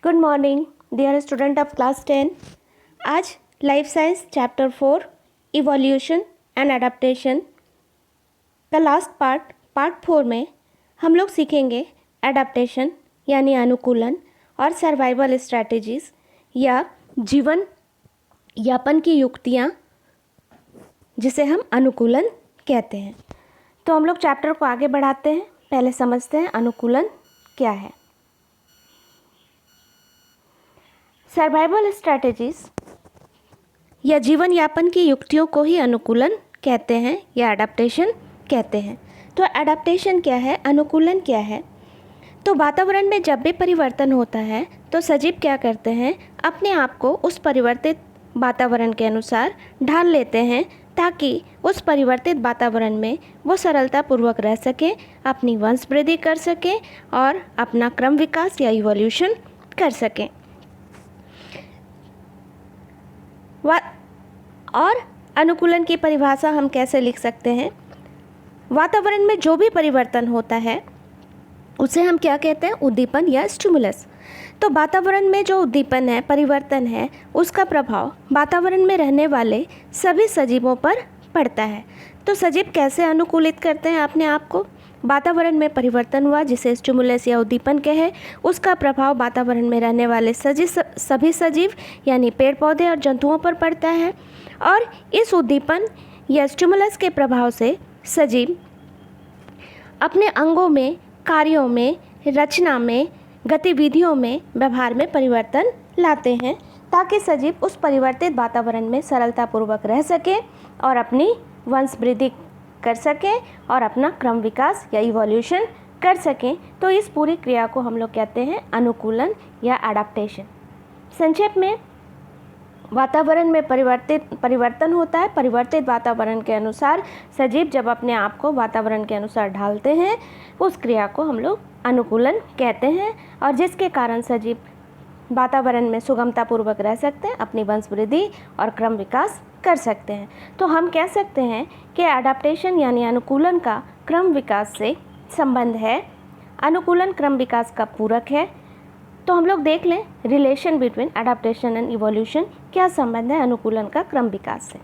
Good morning dear student of class 10। आज life science chapter 4 evolution and adaptation का last part 4 में हम लोग सीखेंगे एडाप्टेशन यानी अनुकूलन और सर्वाइवल स्ट्रैटेजीज़ या जीवन यापन की युक्तियाँ जिसे हम अनुकूलन कहते हैं। तो हम लोग चैप्टर को आगे बढ़ाते हैं। पहले समझते हैं अनुकूलन क्या है। सर्वाइवल स्ट्रैटेजीज या जीवन यापन की युक्तियों को ही अनुकूलन कहते हैं या एडाप्टेशन कहते हैं। तो एडाप्टेशन क्या है, अनुकूलन क्या है? तो वातावरण में जब भी परिवर्तन होता है तो सजीव क्या करते हैं, अपने आप को उस परिवर्तित वातावरण के अनुसार ढाल लेते हैं ताकि उस परिवर्तित वातावरण में वो सरलतापूर्वक रह सकें, अपनी वंश वृद्धि कर सकें और अपना क्रम विकास या इवोल्यूशन कर सकें। और अनुकूलन की परिभाषा हम कैसे लिख सकते हैं? वातावरण में जो भी परिवर्तन होता है उसे हम क्या कहते हैं, उद्दीपन या स्टिमुलस। तो वातावरण में जो उद्दीपन है, परिवर्तन है, उसका प्रभाव वातावरण में रहने वाले सभी सजीवों पर पड़ता है। तो सजीव कैसे अनुकूलित करते हैं अपने आप को? वातावरण में परिवर्तन हुआ जिसे स्टिमुलस या उद्दीपन कहे, उसका प्रभाव वातावरण में रहने वाले सभी सजीव यानी पेड़ पौधे और जंतुओं पर पड़ता है। और इस उद्दीपन या स्टिमुलस के प्रभाव से सजीव अपने अंगों में, कार्यों में, रचना में, गतिविधियों में, व्यवहार में परिवर्तन लाते हैं ताकि सजीव उस परिवर्तित वातावरण में सरलतापूर्वक रह सके और अपनी वंश वृद्धि कर सकें और अपना क्रम विकास या इवोल्यूशन कर सकें। तो इस पूरी क्रिया को हम लोग कहते हैं अनुकूलन या एडाप्टेशन। संक्षेप में, वातावरण में परिवर्तन होता है। परिवर्तित वातावरण के अनुसार सजीव जब अपने आप को वातावरण के अनुसार ढालते हैं, उस क्रिया को हम लोग अनुकूलन कहते हैं और जिसके कारण सजीव वातावरण में सुगमतापूर्वक रह सकते हैं, अपनी वंश वृद्धि और क्रम विकास कर सकते हैं। तो हम कह सकते हैं कि एडाप्टेशन यानी अनुकूलन का क्रम विकास से संबंध है। अनुकूलन क्रम विकास का पूरक है। तो हम लोग देख लें relation between adaptation and evolution, क्या संबंध है अनुकूलन का क्रम विकास से।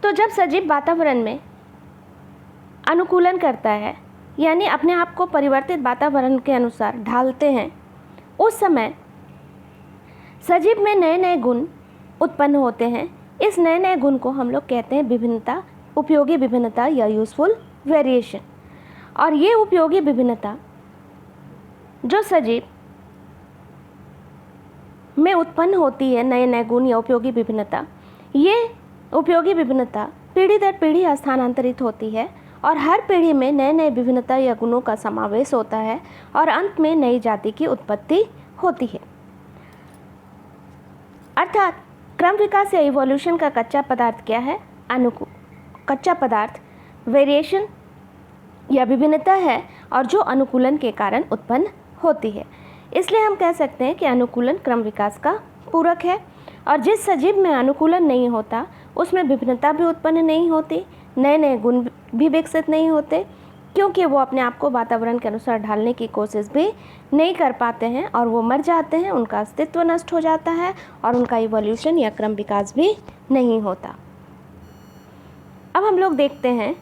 तो जब सजीव वातावरण में अनुकूलन करता है यानी अपने आप को परिवर्तित वातावरण के अनुसार ढालते हैं, उस समय सजीव में नए नए गुण उत्पन्न होते हैं। इस नए नए गुण को हम लोग कहते हैं विभिन्नता, उपयोगी विभिन्नता या यूजफुल वेरिएशन। और ये उपयोगी विभिन्नता जो सजीव में उत्पन्न होती है, नए नए गुण या उपयोगी विभिन्नता, ये उपयोगी विभिन्नता पीढ़ी दर पीढ़ी स्थानांतरित होती है और हर पीढ़ी में नए नए विभिन्नता या गुणों का समावेश होता है और अंत में नई जाति की उत्पत्ति होती है। अर्थात क्रम विकास या इवोल्यूशन का कच्चा पदार्थ क्या है? कच्चा पदार्थ वेरिएशन या विभिन्नता है और जो अनुकूलन के कारण उत्पन्न होती है। इसलिए हम कह सकते हैं कि अनुकूलन क्रम विकास का पूरक है। और जिस सजीव में अनुकूलन नहीं होता उसमें विभिन्नता भी उत्पन्न नहीं होती, नए नए गुण भी विकसित नहीं होते, क्योंकि वो अपने आप को वातावरण के अनुसार ढालने की कोशिश भी नहीं कर पाते हैं और वो मर जाते हैं, उनका अस्तित्व नष्ट हो जाता है और उनका इवोल्यूशन या क्रम विकास भी नहीं होता। अब हम लोग देखते हैं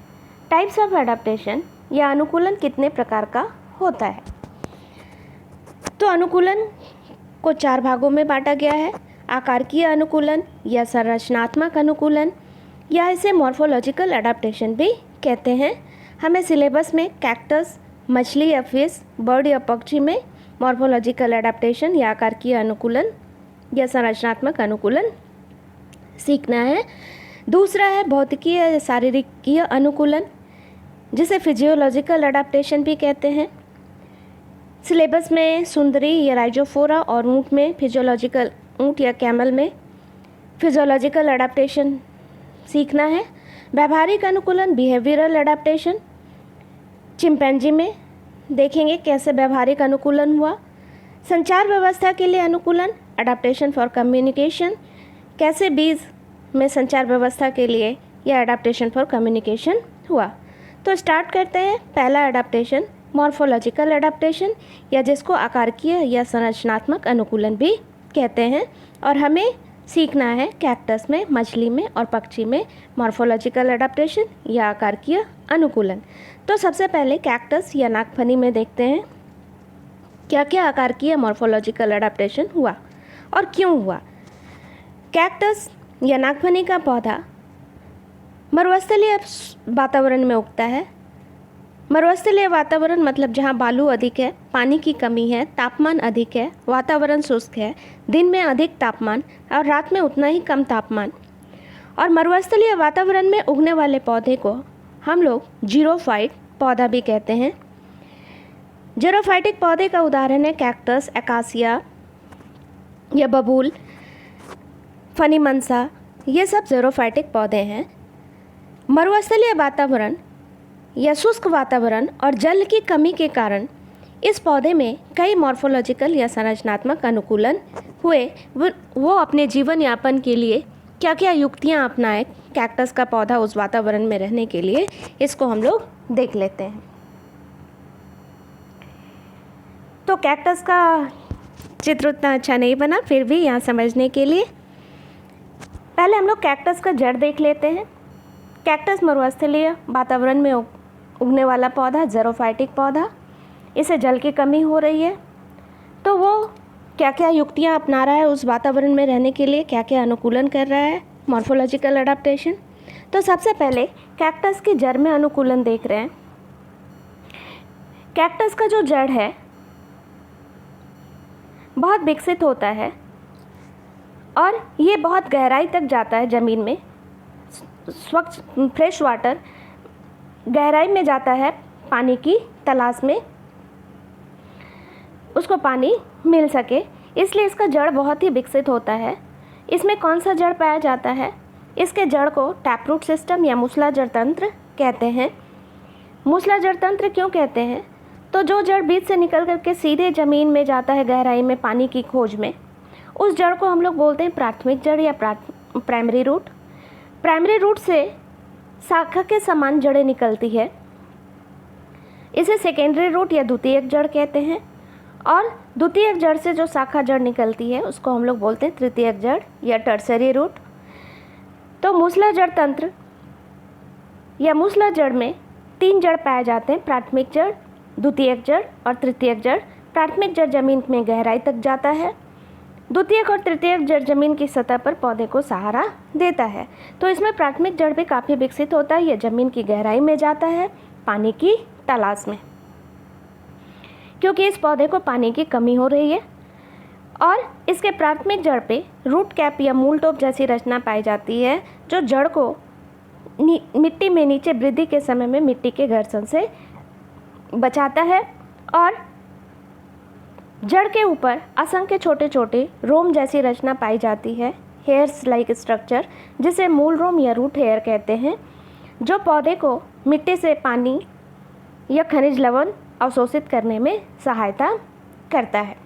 टाइप्स ऑफ एडाप्टेशन या अनुकूलन कितने प्रकार का होता है। तो अनुकूलन को 4 भागों में बांटा गया है। आकारकीय अनुकूलन या संरचनात्मक अनुकूलन या इसे मॉर्फोलॉजिकल एडाप्टेशन भी कहते हैं। हमें सिलेबस में कैक्टस, मछली या फिश, बर्ड या पक्षी में मॉर्फोलॉजिकल एडाप्टेशन या आकारकीय अनुकूलन या संरचनात्मक अनुकूलन सीखना है। दूसरा है भौतिकीय या शारीरिकीय अनुकूलन जिसे फिजियोलॉजिकल एडाप्टेशन भी कहते हैं। सिलेबस में सुंदरी या राइजोफोरा और ऊँट में फिजियोलॉजिकल, ऊँट या कैमल में फिजियोलॉजिकल एडाप्टेशन सीखना है। व्यावहारिक अनुकूलन बिहेवियरल एडाप्टेशन, चिंपैंजी में देखेंगे कैसे व्यावहारिक अनुकूलन हुआ। संचार व्यवस्था के लिए अनुकूलन, एडाप्टेशन फॉर कम्युनिकेशन, कैसे बीज में संचार व्यवस्था के लिए यह एडाप्टेशन फॉर कम्युनिकेशन हुआ। तो स्टार्ट करते हैं। पहला एडाप्टेशन मॉर्फोलॉजिकल एडाप्टेशन, या जिसको आकारकीय या संरचनात्मक अनुकूलन भी कहते हैं। और हमें सीखना है कैक्टस में, मछली में और पक्षी में मॉर्फोलॉजिकल एडाप्टेशन या आकारकीय अनुकूलन। तो सबसे पहले कैक्टस या नागफनी में देखते हैं क्या क्या आकारकीय मॉर्फोलॉजिकल एडाप्टेशन हुआ और क्यों हुआ। कैक्टस या नागफनी का पौधा मरुस्थलीय वातावरण में उगता है। मरुस्थलीय वातावरण मतलब जहाँ बालू अधिक है, पानी की कमी है, तापमान अधिक है, वातावरण शुष्क है, दिन में अधिक तापमान और रात में उतना ही कम तापमान। और मरुस्थलीय वातावरण में उगने वाले पौधे को हम लोग जीरोफाइट पौधा भी कहते हैं। जीरोफाइटिक पौधे का उदाहरण है कैक्टस, एकासिया या बबूल, फनीमनसा, ये सब जीरोफाइटिक पौधे हैं। मरुस्थलीय वातावरण या शुष्क वातावरण और जल की कमी के कारण इस पौधे में कई मॉर्फोलॉजिकल या संरचनात्मक अनुकूलन हुए। वो अपने जीवन यापन के लिए क्या क्या युक्तियाँ अपनाए कैक्टस का पौधा उस वातावरण में रहने के लिए, इसको हम लोग देख लेते हैं। तो कैक्टस का चित्र उतना अच्छा नहीं बना, फिर भी यहाँ समझने के लिए पहले हम लोग कैक्टस का जड़ देख लेते हैं। कैक्टस मरुस्थलीय वातावरण में उगने वाला पौधा, ज़ेरोफाइटिक पौधा, इसे जल की कमी हो रही है, तो वो क्या क्या युक्तियाँ अपना रहा है उस वातावरण में रहने के लिए, क्या क्या अनुकूलन कर रहा है, मॉर्फोलॉजिकल एडाप्टेशन। तो सबसे पहले कैक्टस की जड़ में अनुकूलन देख रहे हैं। कैक्टस का जो जड़ है बहुत विकसित होता है और ये बहुत गहराई तक जाता है ज़मीन में। स्वच्छ फ्रेश वाटर गहराई में जाता है पानी की तलाश में, उसको पानी मिल सके, इसलिए इसका जड़ बहुत ही विकसित होता है। इसमें कौन सा जड़ पाया जाता है? इसके जड़ को टैपरूट सिस्टम या मूसलाधार तंत्र कहते हैं। मूसलाधार तंत्र क्यों कहते हैं? तो जो जड़ बीज से निकल करके सीधे ज़मीन में जाता है गहराई में पानी की खोज में, उस जड़ को हम लोग बोलते हैं प्राथमिक जड़ या प्राइमरी रूट। प्राइमरी रूट से शाखा के समान जड़ें निकलती है, इसे सेकेंडरी रूट या द्वितीयक जड़ कहते हैं। और द्वितीयक जड़ से जो शाखा जड़ निकलती है उसको हम लोग बोलते हैं तृतीयक जड़ या टर्सरी रूट। तो मूसलाधार तंत्र या मूसला जड़ में 3 जड़ पाए जाते हैं, प्राथमिक जड़, द्वितीयक जड़ और तृतीयक जड़। प्राथमिक जड़ जमीन में गहराई तक जाता है, द्वितीयक और तृतीयक जड़ जमीन की सतह पर पौधे को सहारा देता है। तो इसमें प्राथमिक जड़ भी काफ़ी विकसित होता है, यह जमीन की गहराई में जाता है पानी की तलाश में, क्योंकि इस पौधे को पानी की कमी हो रही है। और इसके प्राथमिक जड़ पे रूट कैप या मूल टोप जैसी रचना पाई जाती है, जो जड़ को मिट्टी में नीचे वृद्धि के समय में मिट्टी के घर्षण से बचाता है। और जड़ के ऊपर असंख्य छोटे छोटे रोम जैसी रचना पाई जाती है, हेयर्स लाइक स्ट्रक्चर, जिसे मूल रोम या रूट हेयर कहते हैं, जो पौधे को मिट्टी से पानी या खनिज लवण अवशोषित करने में सहायता करता है।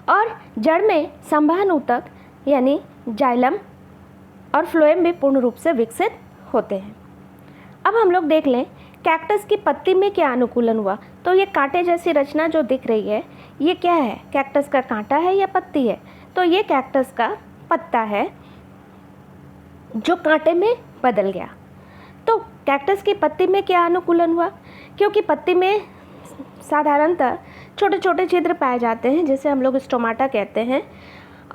और जड़ में संवहन ऊतक यानी जाइलम और फ्लोएम भी पूर्ण रूप से विकसित होते हैं। अब हम लोग देख लें कैक्टस की पत्ती में क्या अनुकूलन हुआ। तो ये कांटे जैसी रचना जो दिख रही है, ये क्या है? कैक्टस का कांटा है या पत्ती है? तो ये कैक्टस का पत्ता है जो कांटे में बदल गया। तो कैक्टस की पत्ती में क्या अनुकूलन हुआ? क्योंकि पत्ती में साधारणतः छोटे छोटे छिद्र पाए जाते हैं, जिसे हम लोग स्टोमाटा कहते हैं।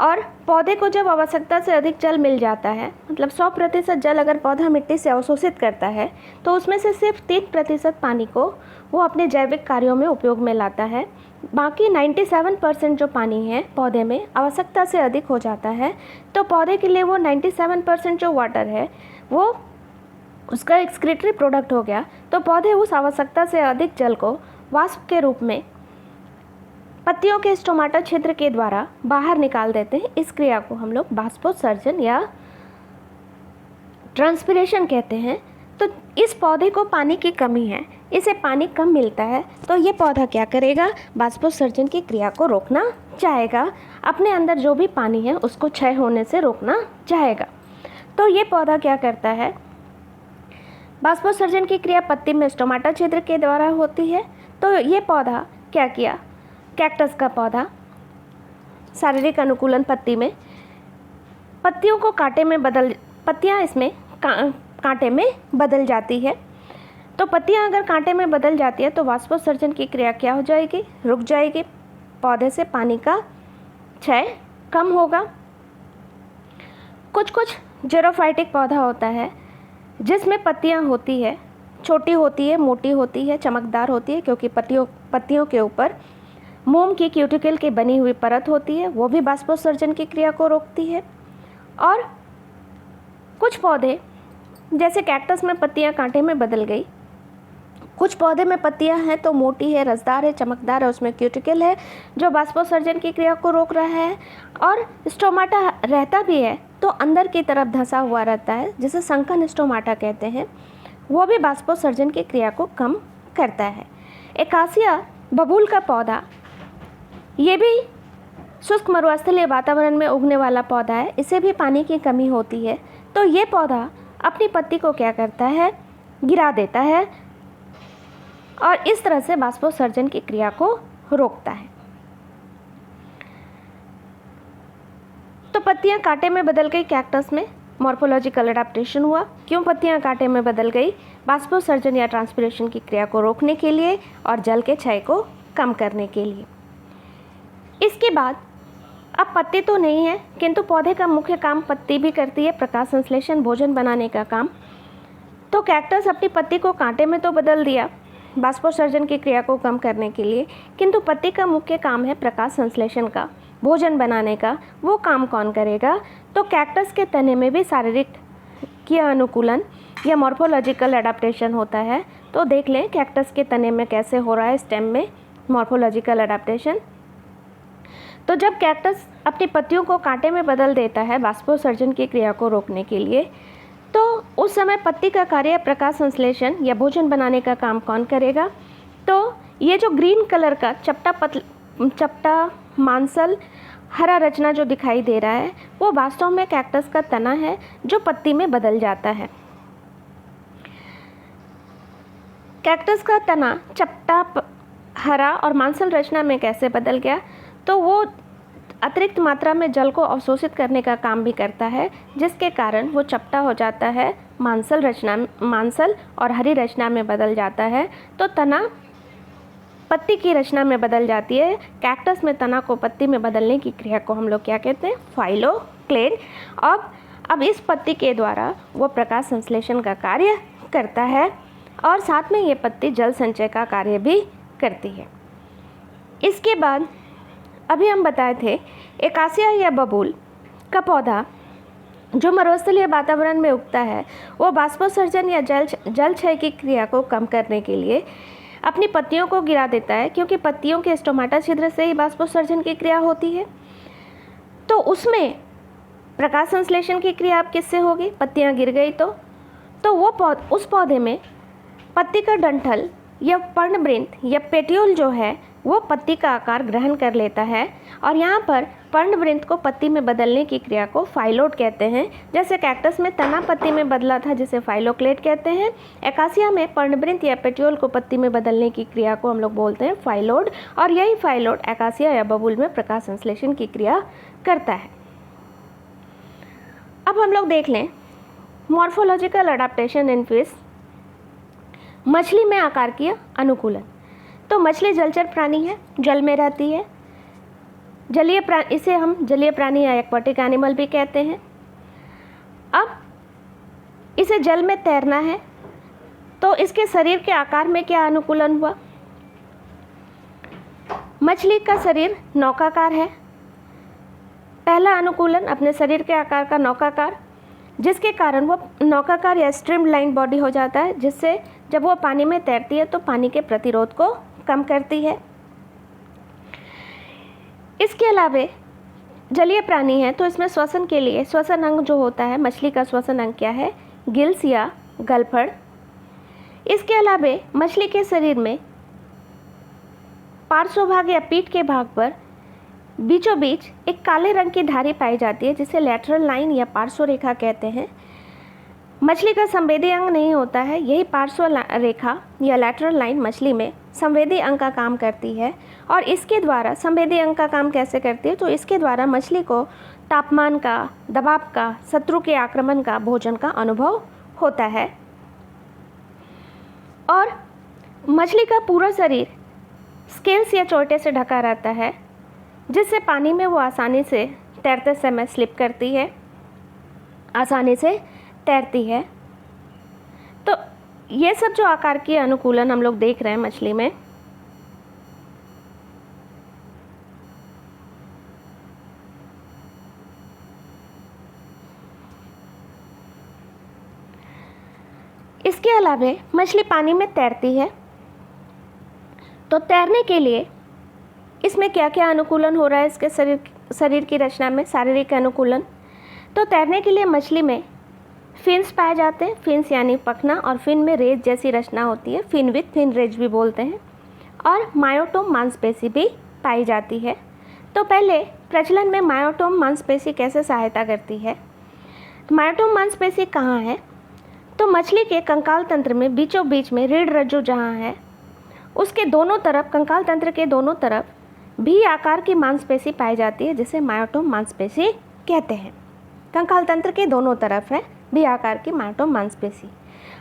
और पौधे को जब आवश्यकता से अधिक जल मिल जाता है, मतलब 100% जल अगर पौधा मिट्टी से अवशोषित करता है, तो उसमें से सिर्फ 3% पानी को वो अपने जैविक कार्यों में उपयोग में लाता है। बाकी 97% जो पानी है पौधे में आवश्यकता से अधिक हो जाता है। तो पौधे के लिए वो 97% जो वाटर है वो उसका एक्सक्रीटरी प्रोडक्ट हो गया। तो पौधे उस आवश्यकता से अधिक जल को वाष्प के रूप में पत्तियों के स्टोमाटा छिद्र के द्वारा बाहर निकाल देते हैं। इस क्रिया को हम लोग बाष्पोत्सर्जन या ट्रांसपिरेशन कहते हैं। तो इस पौधे को पानी की कमी है, इसे पानी कम मिलता है, तो ये पौधा क्या करेगा? बाष्पोत्सर्जन की क्रिया को रोकना चाहेगा, अपने अंदर जो भी पानी है उसको क्षय होने से रोकना चाहेगा। तो ये पौधा क्या करता है? बाष्पोत्सर्जन की क्रिया पत्ती में स्टोमाटा छिद्र के द्वारा होती है। तो ये पौधा क्या किया, कैक्टस का पौधा शारीरिक अनुकूलन पत्ती में पत्तियों को पत्तियाँ इसमें कांटे में बदल जाती है। तो पत्तियाँ अगर कांटे में बदल जाती है तो बाष्पोत्सर्जन की क्रिया क्या हो जाएगी, रुक जाएगी, पौधे से पानी का क्षय कम होगा। कुछ जेरोफाइटिक पौधा होता है जिसमें पत्तियाँ होती है, छोटी होती है, मोटी होती है, चमकदार होती है, क्योंकि पत्तियों के ऊपर मोम की क्यूटिकल की बनी हुई परत होती है, वो भी बाष्पोत्सर्जन की क्रिया को रोकती है। और कुछ पौधे जैसे कैक्टस में पत्तियां कांटे में बदल गई, कुछ पौधे में पत्तियां हैं तो मोटी है, रसदार है, चमकदार है, उसमें क्यूटिकल है जो बाष्पोत्सर्जन की क्रिया को रोक रहा है। और स्टोमाटा रहता भी है तो अंदर की तरफ धंसा हुआ रहता है, जिसे संकन स्टोमाटा कहते हैं, वो भी बाष्पोत्सर्जन की क्रिया को कम करता है। एकासिया बबूल का पौधा, ये भी शुष्क मरुस्थलीय वातावरण में उगने वाला पौधा है, इसे भी पानी की कमी होती है। तो ये पौधा अपनी पत्ती को क्या करता है, गिरा देता है और इस तरह से बाष्पोत्सर्जन की क्रिया को रोकता है। तो पत्तियां कांटे में बदल गई, कैक्टस में मॉर्फोलॉजिकल अडेप्टेशन हुआ। क्यों पत्तियां कांटे में बदल गई, बाष्पोत्सर्जन या ट्रांसपिरेशन की क्रिया को रोकने के लिए और जल के क्षय को कम करने के लिए। इसके बाद अब पत्ती तो नहीं है, किंतु पौधे का मुख्य काम पत्ती भी करती है, प्रकाश संश्लेषण, भोजन बनाने का काम। तो कैक्टस अपनी पत्ती को कांटे में तो बदल दिया बाष्पोत्सर्जन की क्रिया को कम करने के लिए, किंतु पत्ती का मुख्य काम है प्रकाश संश्लेषण का, भोजन बनाने का। वो काम कौन करेगा, तो कैक्टस के तने में भी शारीरिक क्रिया अनुकूलन या मॉर्फोलॉजिकल अडेप्टेशन होता है। तो देख लें कैक्टस के तने में कैसे हो रहा है स्टेम में मॉर्फोलॉजिकल अडेप्टेशन। तो जब कैक्टस अपनी पत्तियों को कांटे में बदल देता है बाष्पोत्सर्जन की क्रिया को रोकने के लिए, तो उस समय पत्ती का कार्य प्रकाश संश्लेषण या भोजन बनाने का काम कौन करेगा। तो ये जो ग्रीन कलर का चपटा मांसल हरा रचना जो दिखाई दे रहा है, वो वास्तव में कैक्टस का तना है जो पत्ती में बदल जाता है। कैक्टस का तना चपटा हरा और मांसल रचना में कैसे बदल गया, तो वो अतिरिक्त मात्रा में जल को अवशोषित करने का काम भी करता है, जिसके कारण वो चपटा हो जाता है, मांसल और हरी रचना में बदल जाता है। तो तना पत्ती की रचना में बदल जाती है। कैक्टस में तना को पत्ती में बदलने की क्रिया को हम लोग क्या कहते हैं, फाइलोक्लेड। अब इस पत्ती के द्वारा वो प्रकाश संश्लेषण का कार्य करता है और साथ में ये पत्ती जल संचय का कार्य भी करती है। इसके बाद अभी हम बताए थे एकासिया या बबूल का पौधा जो मरुस्थलीय वातावरण में उगता है, वो बाष्पोत्सर्जन या जल क्षय की क्रिया को कम करने के लिए अपनी पत्तियों को गिरा देता है, क्योंकि पत्तियों के स्टोमाटा छिद्र से ही बाष्पोत्सर्जन की क्रिया होती है। तो उसमें प्रकाश संश्लेषण की क्रिया अब किससे होगी, पत्तियां गिर गई तो वो उस पौधे में पत्ती का डंठल या पर्णवृंत या पेट्यूल जो है वो पत्ती का आकार ग्रहण कर लेता है और यहाँ पर पर्णवृंत को पत्ती में बदलने की क्रिया को फाइलोड कहते हैं। जैसे कैक्टस में तना पत्ती में बदला था जिसे फाइलोक्लेड कहते हैं, एकासिया में पर्णवृंत या पेट्यूल को पत्ती में बदलने की क्रिया को हम लोग बोलते हैं फाइलोड, और यही फाइलोड एकासिया या बबूल में प्रकाश संश्लेषण की क्रिया करता है। अब हम लोग देख लें मॉर्फोलॉजिकल अडेप्टेशन इन फिश, मछली में आकार की अनुकूलन। तो मछली जलचर प्राणी है, जल में रहती है, जलीय प्राणी, इसे हम जलीय प्राणी या एक्वाटिक एनिमल भी कहते हैं। अब इसे जल में तैरना है तो इसके शरीर के आकार में क्या अनुकूलन हुआ, मछली का शरीर नौकाकार है। पहला अनुकूलन अपने शरीर के आकार का नौकाकार, जिसके कारण वो नौकाकार या स्ट्रीमलाइन बॉडी हो जाता है, जिससे जब वो पानी में तैरती है तो पानी के प्रतिरोध को कम करती है। इसके अलावा जलीय प्राणी है तो इसमें श्वसन के लिए श्वसन अंग जो होता है, मछली का श्वसन अंग क्या है, गिल्स या गलफड़। इसके अलावा मछली के शरीर में पार्श्व भाग या पीठ के भाग पर बीचों बीच एक काले रंग की धारी पाई जाती है, जिसे लैटरल लाइन या पार्श्व रेखा कहते हैं। मछली का संवेदी अंग नहीं होता है। यही पार्श्व रेखा या लैटरल लाइन मछली में संवेदी अंग का काम करती है। और इसके द्वारा संवेदी अंग का काम कैसे करती है, तो इसके द्वारा मछली को तापमान का, दबाव का, शत्रु के आक्रमण का, भोजन का अनुभव होता है। और मछली का पूरा शरीर स्केल्स या चोटे से ढका रहता है, जिससे पानी में वो आसानी से तैरते समय स्लिप करती है, आसानी से तैरती है। तो ये सब जो आकार की अनुकूलन हम लोग देख रहे हैं मछली में, इसके अलावा मछली पानी में तैरती है। तो तैरने के लिए इसमें क्या क्या अनुकूलन हो रहा है इसके शरीर की रचना में, शारीरिक अनुकूलन। तो तैरने के लिए मछली में फिन्स पाए जाते हैं। फिन्स यानी पखना, और फिन में रेज जैसी रचना होती है, फिन विथ फिन रेज भी बोलते हैं। और मायोटोम मांसपेशी भी पाई जाती है। तो पहले प्रचलन में मायोटोम मांसपेशी कैसे सहायता करती है। मायोटोम मांसपेशी कहाँ है, तो मछली के कंकाल तंत्र में बीचों बीच में रीढ़ रज्जु जहाँ है, उसके दोनों तरफ, कंकाल तंत्र के दोनों तरफ भी आकार की मांसपेशी पाई जाती है, जिसे मायोटोम मांसपेशी कहते हैं। कंकाल तंत्र के दोनों तरफ है भी आकार की मायोटोम मांसपेशी।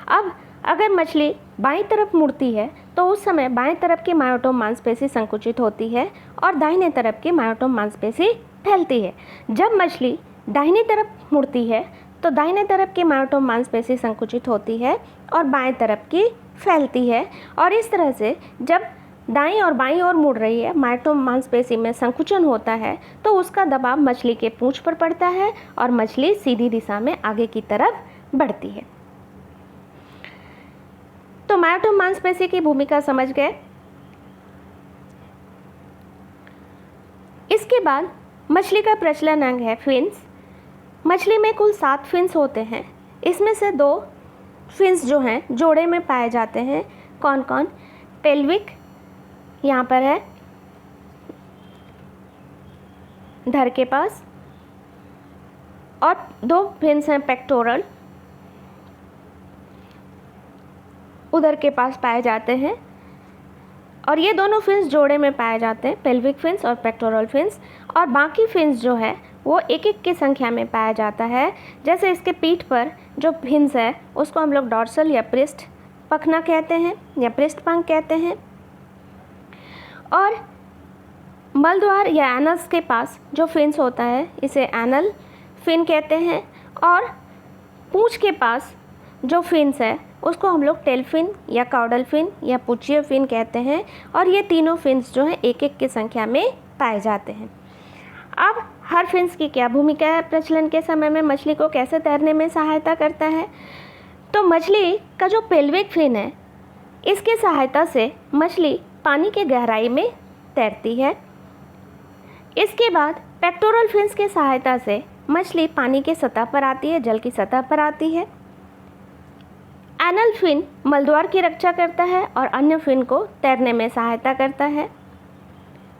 अब अगर मछली बाईं तरफ मुड़ती है तो उस समय बाएं तरफ की मायोटोम मांसपेशी संकुचित होती है और दाहिने तरफ की मायोटोम मांसपेशी फैलती है। जब मछली दाहिनी तरफ मुड़ती है तो दाहिने तरफ की मायोटोम मांसपेशी संकुचित होती है और बाएं तरफ की फैलती है। और इस तरह से जब दाईं और बाईं ओर मुड़ रही है, मायोटोम मांसपेशी में संकुचन होता है, तो उसका दबाव मछली के पूंछ पर पड़ता है और मछली सीधी दिशा में आगे की तरफ बढ़ती है। तो मायोटोम मांसपेशी की भूमिका समझ गए। इसके बाद मछली का प्रचलन अंग है फिन्स। मछली में कुल 7 फिन्स होते हैं। इसमें से 2 फिन्स जो हैं जोड़े में पाए जाते हैं। कौन कौन, पेल्विक यहाँ पर है धड़ के पास, और 2 फिन्स हैं पेक्टोरल, उदर के पास पाए जाते हैं। और ये दोनों फिन्स जोड़े में पाए जाते हैं, पेल्विक फिन्स और पेक्टोरल फिन्स। और बाकी फिन्स जो है वो एक एक की संख्या में पाया जाता है। जैसे इसके पीठ पर जो फिन्स है उसको हम लोग डॉर्सल या पृष्ठ पखना कहते हैं या पृष्ठपंख कहते हैं। और मलद्वार या एनस के पास जो फिन्स होता है इसे एनल फिन कहते हैं। और पूंछ के पास जो फिन्स है उसको हम लोग टेल फिन या काउडल फिन या पुच्छिए फिन कहते हैं। और ये तीनों फिन्स जो हैं एक एक की संख्या में पाए जाते हैं। अब हर फिन्स की क्या भूमिका है, प्रचलन के समय में मछली को कैसे तैरने में सहायता करता है। तो मछली का जो पेल्विक फिन है इसके सहायता से मछली पानी के गहराई में तैरती है। इसके बाद पेक्टोरल फिन्स के सहायता से मछली पानी के सतह पर आती है, जल की सतह पर आती है। एनल फिन मलद्वार की रक्षा करता है और अन्य फिन को तैरने में सहायता करता है।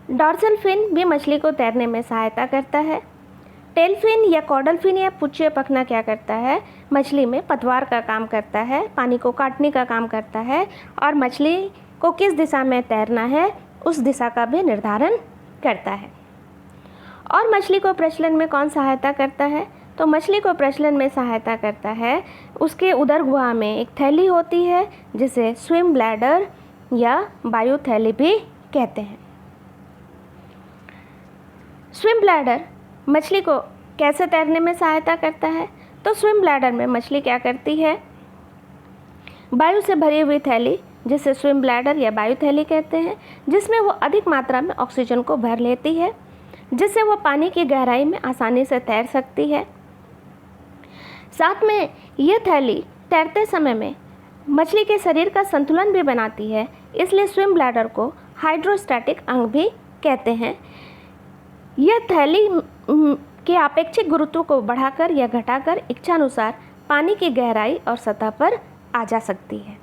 डॉर्सल फिन भी मछली को तैरने में सहायता करता है। टेल फिन या कॉडल फिन या पुच्छिए पखना क्या करता है, मछली में पतवार का काम करता है, पानी को काटने का काम करता है और मछली को किस दिशा में तैरना है उस दिशा का भी निर्धारण करता है। और मछली को प्रचलन में कौन सहायता करता है, तो मछली को प्रचलन में सहायता करता है उसके उदर गुहा में एक थैली होती है जिसे स्विम ब्लैडर या वायु थैली भी कहते हैं। स्विम ब्लैडर मछली को कैसे तैरने में सहायता करता है, तो स्विम ब्लैडर में मछली क्या करती है, वायु से भरी हुई थैली जिसे स्विम ब्लैडर या वायु थैली कहते हैं, जिसमें वो अधिक मात्रा में ऑक्सीजन को भर लेती है, जिससे वो पानी की गहराई में आसानी से तैर सकती है। साथ में यह थैली तैरते समय में मछली के शरीर का संतुलन भी बनाती है, इसलिए स्विम ब्लैडर को हाइड्रोस्टैटिक अंग भी कहते हैं। यह थैली के अपेक्षित गुरुत्व को बढ़ाकर या घटाकर इच्छानुसार पानी की गहराई और सतह पर आ जा सकती है।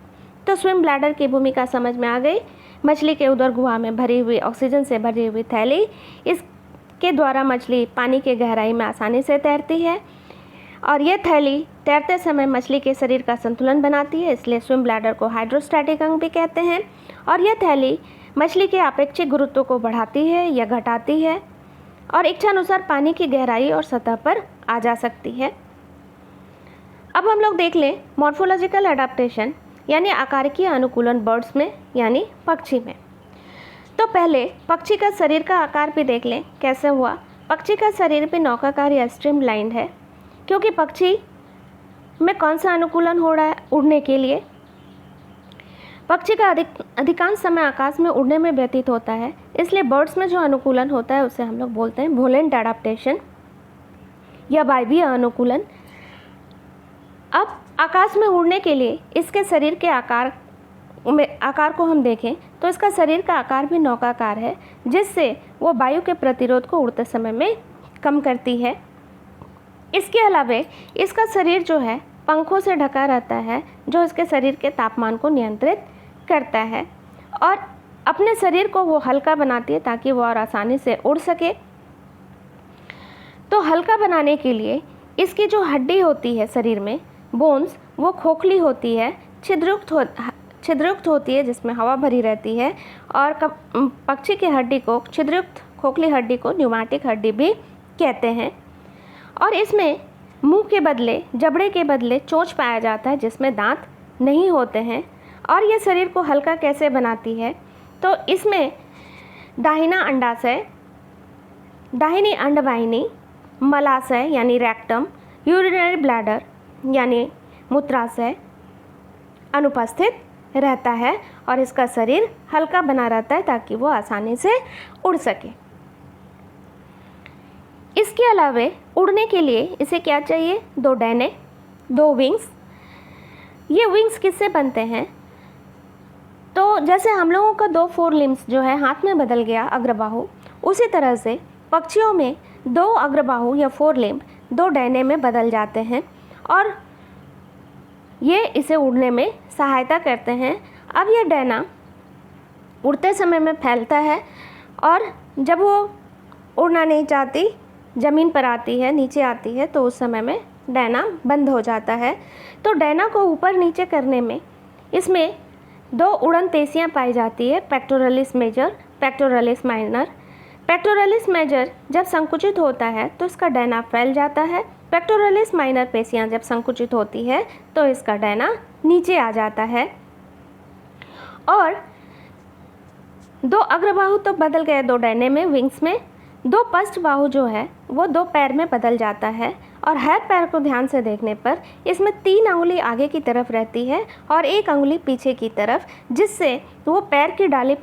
तो स्विम ब्लैडर की भूमिका समझ में आ गई। मछली के उदर गुहा में भरी हुई ऑक्सीजन से भरी हुई थैली, इसके द्वारा मछली पानी की गहराई में आसानी से तैरती है। और ये थैली तैरते समय मछली के शरीर का संतुलन बनाती है, इसलिए स्विम ब्लैडर को हाइड्रोस्टैटिक अंग भी कहते हैं। और यह थैली मछली के अपेक्षित गुरुत्व को बढ़ाती है या घटाती है और इच्छानुसार पानी की गहराई और सतह पर आ जा सकती है। अब हम लोग देख लें मॉर्फोलॉजिकल एडाप्टेशन यानी आकारिकीय अनुकूलन बर्ड्स में यानी पक्षी में। तो पहले पक्षी का शरीर का आकार भी देख लें कैसे हुआ। पक्षी का शरीर भी नौकाकार या स्ट्रीमलाइंड है, क्योंकि पक्षी में कौन सा अनुकूलन हो रहा है, उड़ने के लिए। पक्षी का अधिकांश समय आकाश में उड़ने में व्यतीत होता है, इसलिए बर्ड्स में जो अनुकूलन होता है उसे हम लोग बोलते हैं वोलेंट एडाप्टेशन या वायवीय अनुकूलन। अब आकाश में उड़ने के लिए इसके शरीर के आकार को हम देखें तो इसका शरीर का आकार भी नौकाकार है, जिससे वो वायु के प्रतिरोध को उड़ते समय में कम करती है। इसके अलावा इसका शरीर जो है पंखों से ढका रहता है, जो इसके शरीर के तापमान को नियंत्रित करता है और अपने शरीर को वो हल्का बनाती है ताकि वो और आसानी से उड़ सके। तो हल्का बनाने के लिए इसकी जो हड्डी होती है शरीर में, बोन्स, वो खोखली होती है, छिद्रयुक्त होती है, जिसमें हवा भरी रहती है। और पक्षी की हड्डी को, छिद्रयुक्त खोखली हड्डी को न्यूमैटिक हड्डी भी कहते हैं। और इसमें मुंह के बदले, जबड़े के बदले चोंच पाया जाता है, जिसमें दांत नहीं होते हैं। और ये शरीर को हल्का कैसे बनाती है, तो इसमें दाहिना अंडाशय, दाहिनी अंडवाहिनी, मलाशय यानी रेक्टम, यूरिनरी ब्लैडर यानी मूत्राशय अनुपस्थित रहता है और इसका शरीर हल्का बना रहता है ताकि वो आसानी से उड़ सके। इसके अलावा उड़ने के लिए इसे क्या चाहिए, 2 डैने, 2 विंग्स। ये विंग्स किससे बनते हैं, तो जैसे हम लोगों का 2 फोर लिम्स जो है हाथ में बदल गया अग्रबाहु, उसी तरह से पक्षियों में 2 अग्रबाहु या 4 लिम्ब 2 डैने में बदल जाते हैं और ये इसे उड़ने में सहायता करते हैं। अब यह डैना उड़ते समय में फैलता है और जब वो उड़ना नहीं चाहती, ज़मीन पर आती है, नीचे आती है, तो उस समय में डैना बंद हो जाता है। तो डैना को ऊपर नीचे करने में इसमें 2 उड़न पेशियाँ पाई जाती है, pectoralis major, pectoralis minor. Pectoralis major जब संकुचित होता है तो इसका डैना फैल जाता है। पेक्टोरलिस माइनर पेशियाँ जब संकुचित होती है तो इसका डैना नीचे आ जाता है। और 2 अग्रबाहु तो बदल गए 2 डैने में, विंग्स में। 2 पश्च बाहु जो है वो 2 पैर में बदल जाता है और हर पैर को ध्यान से देखने पर इसमें 3 अंगुली आगे की तरफ रहती है और 1 अंगुली पीछे की तरफ, जिससे वो पेड़ की डाली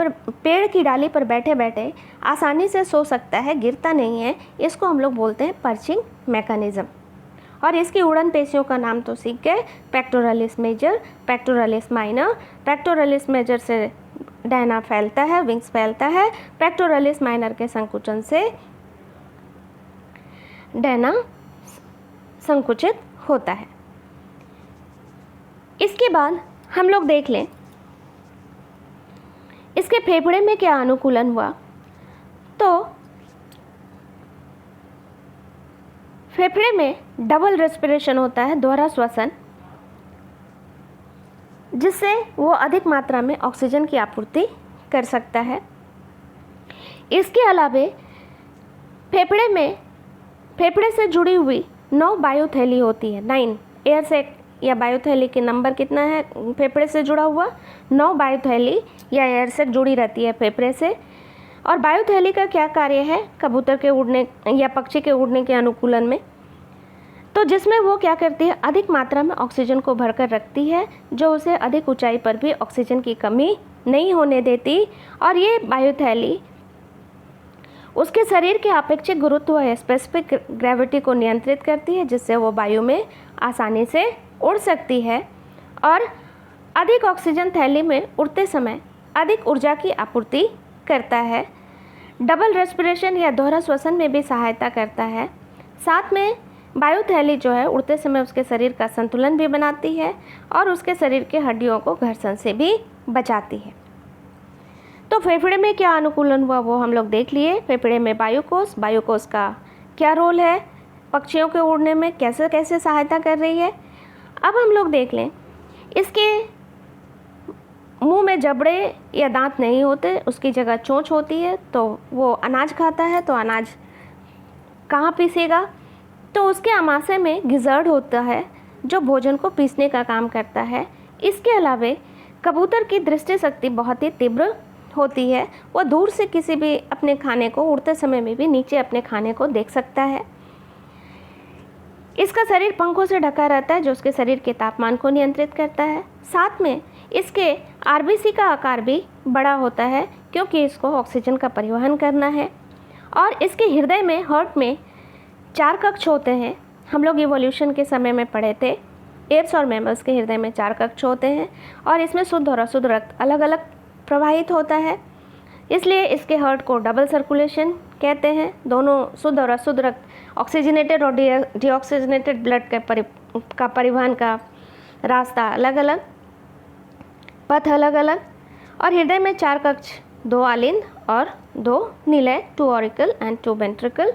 पर बैठे बैठे आसानी से सो सकता है, गिरता नहीं है। इसको हम लोग बोलते हैं पर्चिंग मैकेनिज्म। और इसकी उड़न पेशियों का नाम तो सीख गए, pectoralis major, pectoralis minor. Pectoralis major से डैना फैलता है, विंग्स फैलता है। पेक्टोरलिस माइनर के संकुचन से डैना संकुचित होता है। इसके बाद हम लोग देख लें इसके फेफड़े में क्या अनुकूलन हुआ। तो फेफड़े में डबल रेस्पिरेशन होता है, दोहरा श्वसन, जिससे वो अधिक मात्रा में ऑक्सीजन की आपूर्ति कर सकता है। इसके अलावा फेफड़े से जुड़ी हुई 9 बायोथैली होती है, 9 एयर से या बायोथैली के नंबर कितना है फेफड़े से जुड़ा हुआ, 9 बायोथैली या एयर से जुड़ी रहती है फेफड़े से। और बायोथैली का क्या कार्य है कबूतर के उड़ने या पक्षी के उड़ने के अनुकूलन में, तो जिसमें वो क्या करती है, अधिक मात्रा में ऑक्सीजन को भरकर रखती है, जो उसे अधिक ऊंचाई पर भी ऑक्सीजन की कमी नहीं होने देती। और ये बायोथैली उसके शरीर के अपेक्षित गुरुत्व या स्पेसिफिक ग्रेविटी को नियंत्रित करती है, जिससे वो वायु में आसानी से उड़ सकती है और अधिक ऑक्सीजन थैली में उड़ते समय अधिक ऊर्जा की आपूर्ति करता है। डबल रेस्पिरेशन या दोहरा श्वसन में भी सहायता करता है। साथ में बायोथैली जो है उड़ते समय उसके शरीर का संतुलन भी बनाती है और उसके शरीर के हड्डियों को घर्षण से भी बचाती है। तो फेफड़े में क्या अनुकूलन हुआ वो हम लोग देख लिए। फेफड़े में वायुकोष का क्या रोल है, पक्षियों के उड़ने में कैसे कैसे सहायता कर रही है। अब हम लोग देख लें, इसके मुंह में जबड़े या दांत नहीं होते, उसकी जगह चोंच होती है। तो वो अनाज खाता है तो अनाज कहाँ पीसेगा, तो उसके आमाशय में गिज़र्ड होता है जो भोजन को पीसने का काम करता है। इसके अलावा कबूतर की दृष्टि शक्ति बहुत ही तीव्र होती है, वह दूर से किसी भी अपने खाने को उड़ते समय में भी नीचे अपने खाने को देख सकता है। इसका शरीर पंखों से ढका रहता है जो उसके शरीर के तापमान को नियंत्रित करता है। साथ में इसके आरबीसी का आकार भी बड़ा होता है क्योंकि इसको ऑक्सीजन का परिवहन करना है। और इसके हृदय में, हार्ट में 4 कक्ष होते हैं। हम लोग इवोल्यूशन के समय में पढ़े थे, एप्स और मैमल्स के हृदय में 4 कक्ष होते हैं और इसमें शुद्ध और अशुद्ध रक्त अलग अलग प्रवाहित होता है। इसलिए इसके हार्ट को डबल सर्कुलेशन कहते हैं। दोनों शुद्ध और अशुद्ध रक्त ऑक्सीजनेटेड और डीऑक्सीजनेटेड ब्लड का परिवहन का रास्ता अलग अलग, पथ अलग अलग। और हृदय में 4 कक्ष, 2 आलिंद और 2 निलय, 2 ऑरिकल एंड 2 वेंट्रिकल।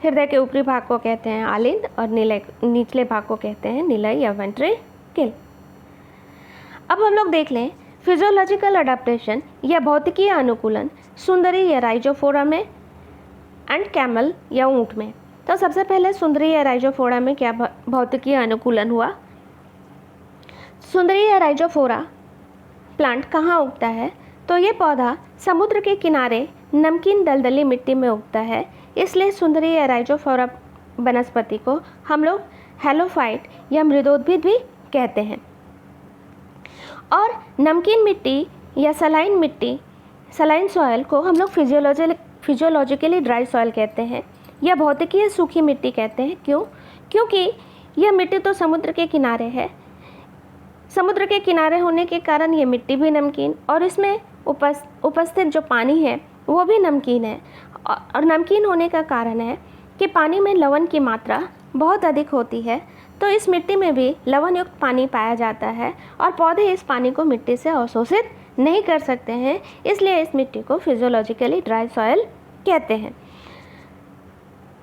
हृदय के ऊपरी भाग को कहते हैं आलिंद और निचले भाग को कहते हैं निलय या वेंट्रिकल। अब हम लोग देख लें फिजियोलॉजिकल अडेप्टेशन या भौतिकीय अनुकूलन सुंदरी या राइजोफोरा में एंड कैमल या ऊंट में। तो सबसे पहले सुंदरी या राइजोफोरा में क्या भौतिकीय अनुकूलन हुआ। सुंदरी या राइजोफोरा प्लांट कहाँ उगता है, तो ये पौधा समुद्र के किनारे नमकीन दलदली मिट्टी में उगता है। इसलिए सुंदरी या राइजोफोरा वनस्पति को हम लोग हेलोफाइट या मृदोद्भिद भी कहते हैं। और नमकीन मिट्टी या सलाइन मिट्टी, सलाइन सॉयल को हम लोग फिजियोलॉजिकली ड्राई सॉयल कहते हैं या भौतिकीय सूखी मिट्टी कहते हैं। क्यों? क्योंकि यह मिट्टी तो समुद्र के किनारे है। समुद्र के किनारे होने के कारण ये मिट्टी भी नमकीन और इसमें उपस्थित जो पानी है वो भी नमकीन है। और नमकीन होने का कारण है कि पानी में लवण की मात्रा बहुत अधिक होती है, तो इस मिट्टी में भी लवण युक्त पानी पाया जाता है और पौधे इस पानी को मिट्टी से अवशोषित नहीं कर सकते हैं। इसलिए इस मिट्टी को फिजियोलॉजिकली ड्राई सॉयल कहते हैं।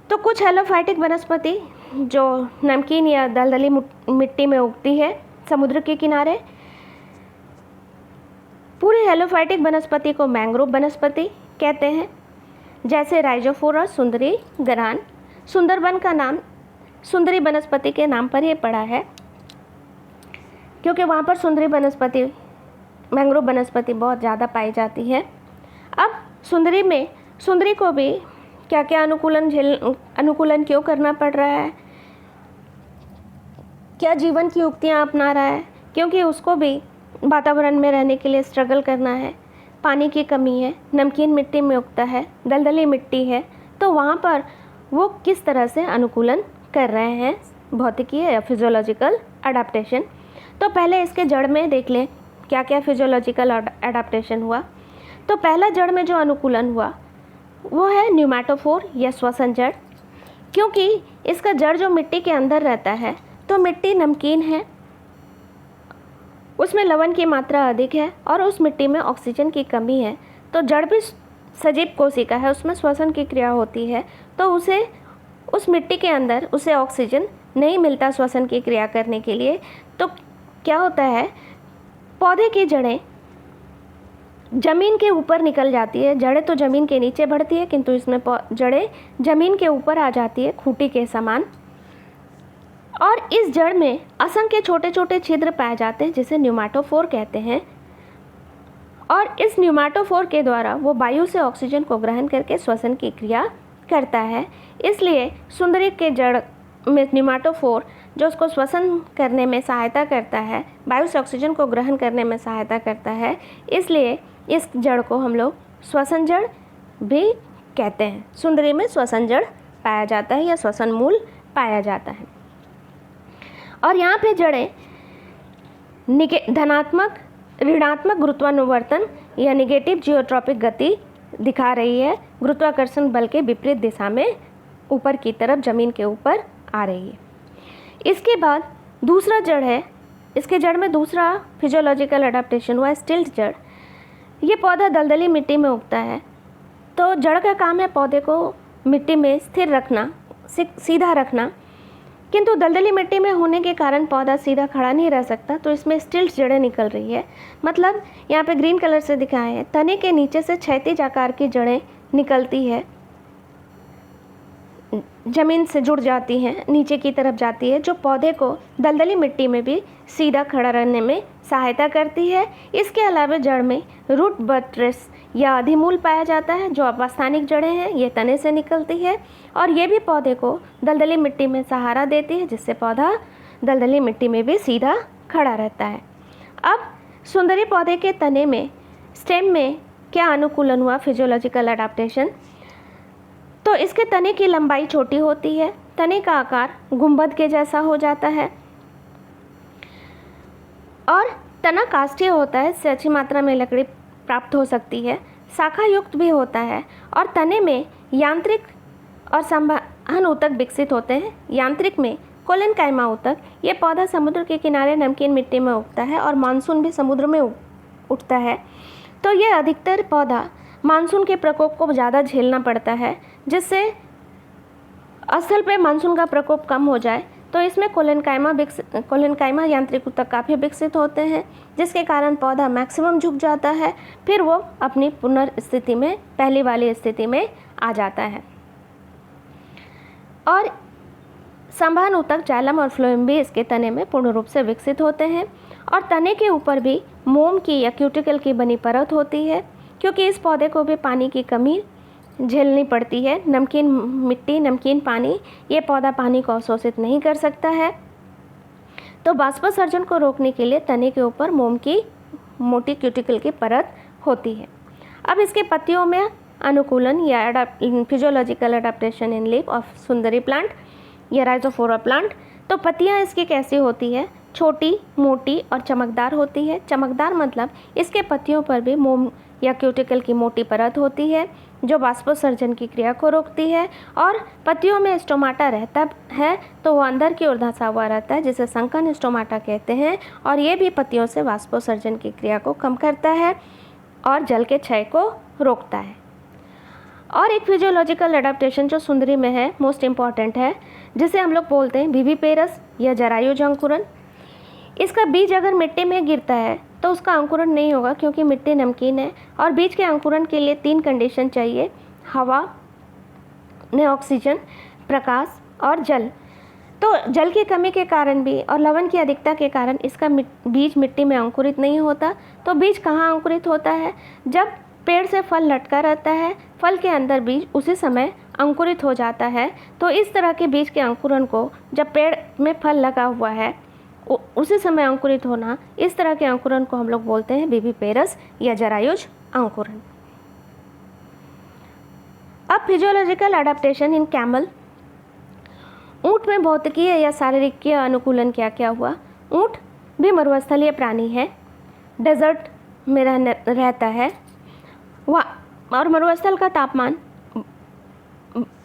तो कुछ हेलोफाइटिक वनस्पति जो नमकीन या दलदली मिट्टी में उगती है समुद्र के किनारे, पूरे हेलोफाइटिक वनस्पति को मैंग्रोव वनस्पति कहते हैं, जैसे राइजोफोरा, सुंदरी, गरान। सुंदरबन का नाम सुंदरी वनस्पति के नाम पर ही पड़ा है क्योंकि वहाँ पर सुंदरी वनस्पति, मैंग्रोव वनस्पति बहुत ज़्यादा पाई जाती है। अब सुंदरी को भी क्या क्या अनुकूलन क्यों करना पड़ रहा है, क्या जीवन की युक्तियाँ अपना रहा है, क्योंकि उसको भी वातावरण में रहने के लिए स्ट्रगल करना है। पानी की कमी है, नमकीन मिट्टी में उगता है, दलदली मिट्टी है, तो वहाँ पर वो किस तरह से अनुकूलन कर रहे हैं भौतिकीय या फिजियोलॉजिकल अडेप्टेशन। तो पहले इसके जड़ में देख लें क्या क्या फिजियोलॉजिकल अडेप्टेशन हुआ। तो पहला जड़ में जो अनुकूलन हुआ वो है न्यूमैटोफोर या श्वसन जड़। क्योंकि इसका जड़ जो मिट्टी के अंदर रहता है, तो मिट्टी नमकीन है, उसमें लवण की मात्रा अधिक है और उस मिट्टी में ऑक्सीजन की कमी है। तो जड़ भी सजीव कोशिका है, उसमें श्वसन की क्रिया होती है, तो उसे उस मिट्टी के अंदर उसे ऑक्सीजन नहीं मिलता श्वसन की क्रिया करने के लिए। तो क्या होता है, पौधे की जड़ें ज़मीन के ऊपर निकल जाती है। जड़ें तो ज़मीन के नीचे बढ़ती है किंतु इसमें जड़ें ज़मीन के ऊपर आ जाती है खूंटी के समान। और इस जड़ में असंख्य छोटे छोटे छिद्र पाए जाते हैं जिसे न्यूमैटोफोर कहते हैं। और इस न्यूमैटोफोर के द्वारा वो वायु से ऑक्सीजन को ग्रहण करके श्वसन की क्रिया करता है। इसलिए सुंदरी के जड़ में न्यूमैटोफोर जो उसको श्वसन करने में सहायता करता है, वायु से ऑक्सीजन को ग्रहण करने में सहायता करता है, इसलिए इस जड़ को हम लोग श्वसन जड़ भी कहते हैं। सुंदरी में श्वसन जड़ पाया जाता है या श्वसन मूल पाया जाता है। और यहाँ पे जड़ें धनात्मक ऋणात्मक गुरुत्वानुवर्तन या निगेटिव जियोट्रॉपिक गति दिखा रही है, गुरुत्वाकर्षण बल के विपरीत दिशा में ऊपर की तरफ ज़मीन के ऊपर आ रही है। इसके बाद दूसरा जड़ है, इसके जड़ में दूसरा फिजियोलॉजिकल अडेप्टेशन हुआ स्टिल्ट जड़। ये पौधा दलदली मिट्टी में उगता है, तो जड़ का काम है पौधे को मिट्टी में स्थिर रखना, सीधा रखना, किंतु दलदली मिट्टी में होने के कारण पौधा सीधा खड़ा नहीं रह सकता, तो इसमें स्टिल्ट जड़ें निकल रही है। मतलब यहाँ पे ग्रीन कलर से दिखाए हैं, तने के नीचे से क्षैतिज आकार की जड़ें निकलती है, ज़मीन से जुड़ जाती हैं, नीचे की तरफ जाती है, जो पौधे को दलदली मिट्टी में भी सीधा खड़ा रहने में सहायता करती है। इसके अलावा जड़ में रूट बट्रेस या अधिमूल पाया जाता है, जो अवस्थानिक जड़ें हैं, ये तने से निकलती है और ये भी पौधे को दलदली मिट्टी में सहारा देती है, जिससे पौधा दलदली मिट्टी में भी सीधा खड़ा रहता है। अब सुंदरी पौधे के तने में, स्टेम में क्या अनुकूलन हुआ, फिजियोलॉजिकल अडाप्टेशन। तो इसके तने की लंबाई छोटी होती है, तने का आकार गुंबद के जैसा हो जाता है और तना काष्ठीय होता है, इससे अच्छी मात्रा में लकड़ी प्राप्त हो सकती है। शाखा युक्त भी होता है और तने में यांत्रिक और संवहन ऊतक विकसित होते हैं। यांत्रिक में कोलेनकाइमा ऊतक, ये पौधा समुद्र के किनारे नमकीन मिट्टी में उगता है और मानसून भी समुद्र में उठता है, तो ये अधिकतर पौधा मानसून के प्रकोप को ज़्यादा झेलना पड़ता है, जिससे स्थल पे मानसून का प्रकोप कम हो जाए। तो इसमें कोलेनकाइमा यांत्रिक ऊतक काफ़ी विकसित होते हैं, जिसके कारण पौधा मैक्सिमम झुक जाता है, फिर वो अपनी पुनर्स्थिति में, पहली वाली स्थिति में आ जाता है। और संवहन ऊतक जाइलम और फ्लोएम भी इसके तने में पूर्ण रूप से विकसित होते हैं। और तने के ऊपर भी मोम की या क्यूटिकल की बनी परत होती है, क्योंकि इस पौधे को भी पानी की कमी झेलनी पड़ती है। नमकीन मिट्टी, नमकीन पानी, ये पौधा पानी को अवशोषित नहीं कर सकता है, तो बाष्पोत्सर्जन को रोकने के लिए तने के ऊपर मोम की मोटी क्यूटिकल की परत होती है। अब इसके पत्तियों में अनुकूलन या physiological adaptation in leaf of Sundari plant या राइजोफोरा प्लांट। तो पत्तियाँ इसकी कैसी होती है, छोटी, मोटी और चमकदार होती है। चमकदार मतलब इसके पत्तियों पर भी मोम या क्यूटिकल की मोटी परत होती है, जो बाष्पोत्सर्जन की क्रिया को रोकती है। और पत्तियों में स्टोमाटा रहता है, तो वो अंदर की ओर धंसा हुआ रहता है, जिसे संकन स्टोमाटा कहते हैं, और ये भी पत्तियों से बाष्पोत्सर्जन की क्रिया को कम करता है और जल के क्षय को रोकता है। और एक फिजियोलॉजिकल अडेप्टेशन जो सुंदरी में है, मोस्ट इम्पॉर्टेंट है, जिसे हम लोग बोलते हैं विविपेरस या जरायुज अंकुरन। इसका बीज अगर मिट्टी में गिरता है तो उसका अंकुरन नहीं होगा, क्योंकि मिट्टी नमकीन है और बीज के अंकुरन के लिए 3 कंडीशन चाहिए: हवा में ऑक्सीजन, प्रकाश और जल। तो जल की कमी के कारण भी और लवण की अधिकता के कारण इसका बीज मिट्टी में अंकुरित नहीं होता। तो बीज कहाँ अंकुरित होता है? जब पेड़ से फल लटका रहता है, फल के अंदर बीज उसी समय अंकुरित हो जाता है। तो इस तरह के बीज के अंकुरन को, जब पेड़ में फल लगा हुआ है उसी समय अंकुरित होना, इस तरह के अंकुरन को हम लोग बोलते हैं विविपेरस या जरायुज अंकुरन। अब फिजियोलॉजिकल अडेप्टेशन इन कैमल। ऊँट में भौतिकीय या शारीरिक अनुकूलन क्या क्या हुआ? ऊँट भी मरुस्थलीय प्राणी है, डेजर्ट में रहता है वहाँ, और मरुस्थल का तापमान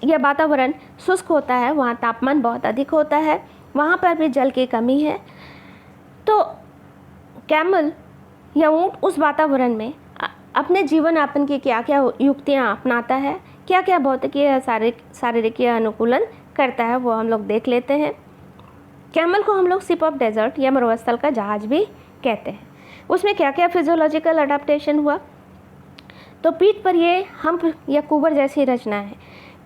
या वातावरण शुष्क होता है, वहाँ तापमान बहुत अधिक होता है, वहाँ पर भी जल की कमी है। तो कैमल या ऊँट उस वातावरण में अपने जीवन यापन की क्या क्या युक्तियाँ अपनाता है, क्या क्या भौतिकीय या शारीरिक अनुकूलन करता है, वो हम लोग देख लेते हैं। कैमल को हम लोग शिप ऑफ डेजर्ट या मरुस्थल का जहाज भी कहते हैं। उसमें क्या क्या फिजियोलॉजिकल अडेप्टेशन हुआ? तो पीठ पर ये हम्प या कुबर जैसी रचना है।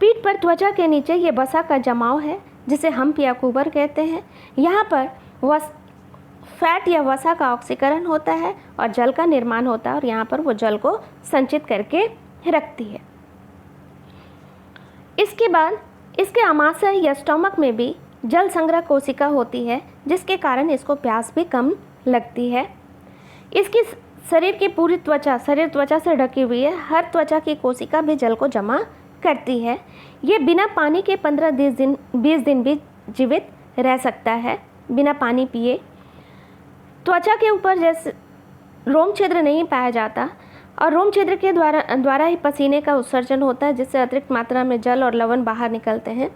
पीठ पर त्वचा के नीचे ये वसा का जमाव है, जिसे हम्प या कुबर कहते हैं। यहाँ पर फैट या वसा का ऑक्सीकरण होता है और जल का निर्माण होता है, और यहाँ पर वो जल को संचित करके रखती है। इसके बाद इसके आमाशय या स्टोमक में भी जल संग्रह कोशिका होती है, जिसके कारण इसको प्यास भी कम लगती है। इसकी शरीर की पूरी त्वचा से ढकी हुई है। हर त्वचा की कोशिका भी जल को जमा करती है। ये बिना पानी के 15-20 दिन भी जीवित रह सकता है बिना पानी पिए। त्वचा के ऊपर जैसे रोम छिद्र नहीं पाया जाता, और रोम छिद्र के द्वारा ही पसीने का उत्सर्जन होता है, जिससे अतिरिक्त मात्रा में जल और लवण बाहर निकलते हैं।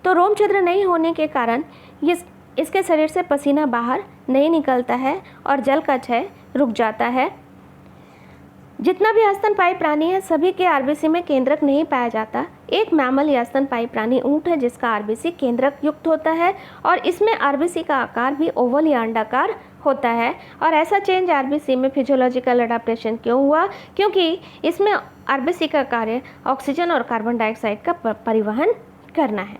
तो रोम छिद्र नहीं होने के कारण इसके शरीर से पसीना बाहर नहीं निकलता है और जल का क्षय रुक जाता है। जितना भी स्तनपायी प्राणी है, सभी के आरबीसी में केंद्रक नहीं पाया जाता, एक मैमल या स्तनपायी प्राणी ऊंट है जिसका आरबीसी केंद्रक युक्त होता है और इसमें आरबीसी का आकार भी ओवल या अंडाकार होता है। और ऐसा चेंज आरबीसी में फिजियोलॉजिकल अडेप्टेशन क्यों हुआ? क्योंकि इसमें आरबीसी का कार्य ऑक्सीजन और कार्बन डाइऑक्साइड का परिवहन करना है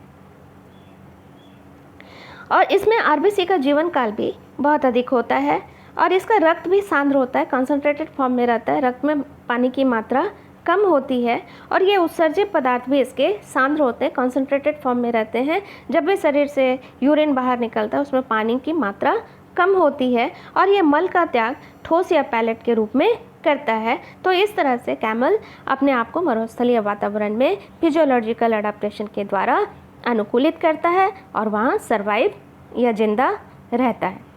और इसमें आरबीसी का जीवन काल भी बहुत अधिक होता है और इसका रक्त भी सांद्र होता है, कंसंट्रेटेड फॉर्म में रहता है। रक्त में पानी की मात्रा कम होती है और ये उत्सर्जित पदार्थ भी इसके सांद्र होते हैं, कंसंट्रेटेड फॉर्म में रहते हैं। जब भी शरीर से यूरिन बाहर निकलता है उसमें पानी की मात्रा कम होती है और ये मल का त्याग ठोस या पैलेट के रूप में करता है। तो इस तरह से कैमल अपने आप को मरुस्थलीय वातावरण में फिजियोलॉजिकल अडेप्टेशन के द्वारा अनुकूलित करता है और वहाँ सर्वाइव या जिंदा रहता है।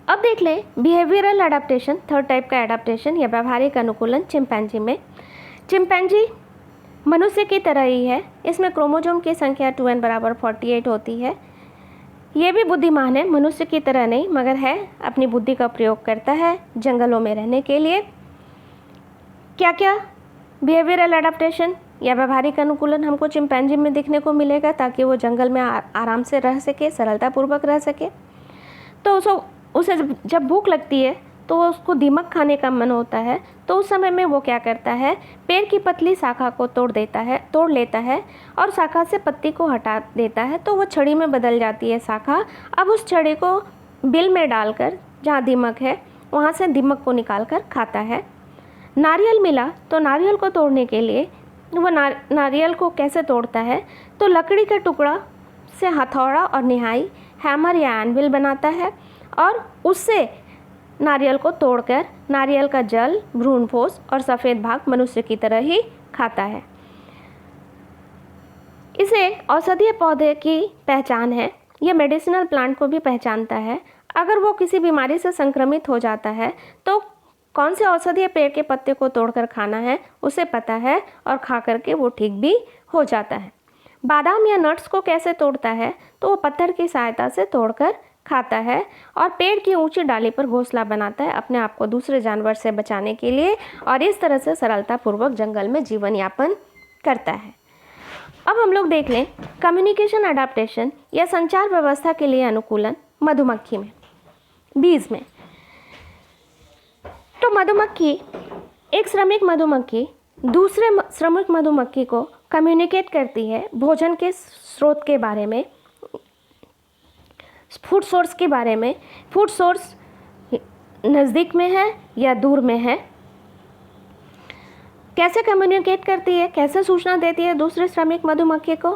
अब देख लें बिहेवियरल अडेप्टेशन, थर्ड टाइप का अडेप्टेशन या व्यवहारिक अनुकूलन चिंपैंजी में। चिंपैंजी मनुष्य की तरह ही है, इसमें क्रोमोसोम की संख्या 2n बराबर 48 होती है। ये भी बुद्धिमान है, मनुष्य की तरह नहीं मगर है, अपनी बुद्धि का प्रयोग करता है जंगलों में रहने के लिए। क्या क्या बिहेवियरल अडेप्टेशन या व्यवहारिक अनुकूलन हमको चिंपैंजी में देखने को मिलेगा ताकि वो जंगल में आराम से रह सके, सरलतापूर्वक रह सके। तो उसे जब भूख लगती है तो उसको दीमक खाने का मन होता है, तो उस समय में वो क्या करता है, पेड़ की पतली शाखा को तोड़ लेता है और शाखा से पत्ती को हटा देता है तो वो छड़ी में बदल जाती है शाखा। अब उस छड़ी को बिल में डालकर जहाँ दीमक है वहाँ से दीमक को निकाल कर खाता है। नारियल मिला तो नारियल को तोड़ने के लिए वो नारियल को कैसे तोड़ता है, तो लकड़ी का टुकड़ा से हथौड़ा और निहाई, हैमर या एनविल बनाता है और उससे नारियल को तोड़कर नारियल का जल, भ्रूणपोष और सफ़ेद भाग मनुष्य की तरह ही खाता है। इसे औषधीय पौधे की पहचान है, यह मेडिसिनल प्लांट को भी पहचानता है। अगर वो किसी बीमारी से संक्रमित हो जाता है तो कौन से औषधीय पेड़ के पत्ते को तोड़कर खाना है उसे पता है और खा करके वो ठीक भी हो जाता है। बादाम या नट्स को कैसे तोड़ता है, तो वो पत्थर की सहायता से तोड़कर खाता है और पेड़ की ऊंची डाली पर घोंसला बनाता है अपने आप को दूसरे जानवर से बचाने के लिए और इस तरह से सरलतापूर्वक जंगल में जीवन यापन करता है। अब हम लोग देख लें कम्युनिकेशन अडेप्टेशन या संचार व्यवस्था के लिए अनुकूलन मधुमक्खी में, बीज में। तो मधुमक्खी, एक श्रमिक मधुमक्खी दूसरे श्रमिक मधुमक्खी को कम्युनिकेट करती है भोजन के स्रोत के बारे में, फूड सोर्स के बारे में। फूड सोर्स नज़दीक में है या दूर में है, कैसे कम्युनिकेट करती है, कैसे सूचना देती है दूसरे श्रमिक मधुमक्खी को,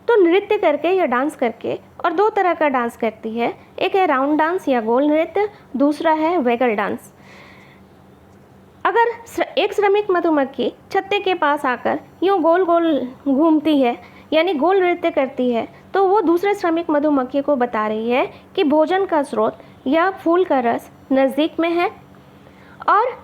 तो नृत्य करके या डांस करके। और दो तरह का डांस करती है, एक है राउंड डांस या गोल नृत्य, दूसरा है वेगल डांस। अगर एक श्रमिक मधुमक्खी छत्ते के पास आकर यूँ गोल गोल घूमती है यानी गोल नृत्य करती है तो वो दूसरे श्रमिक मधुमक्खी को बता रही है कि भोजन का स्रोत या फूल का रस नज़दीक में है। और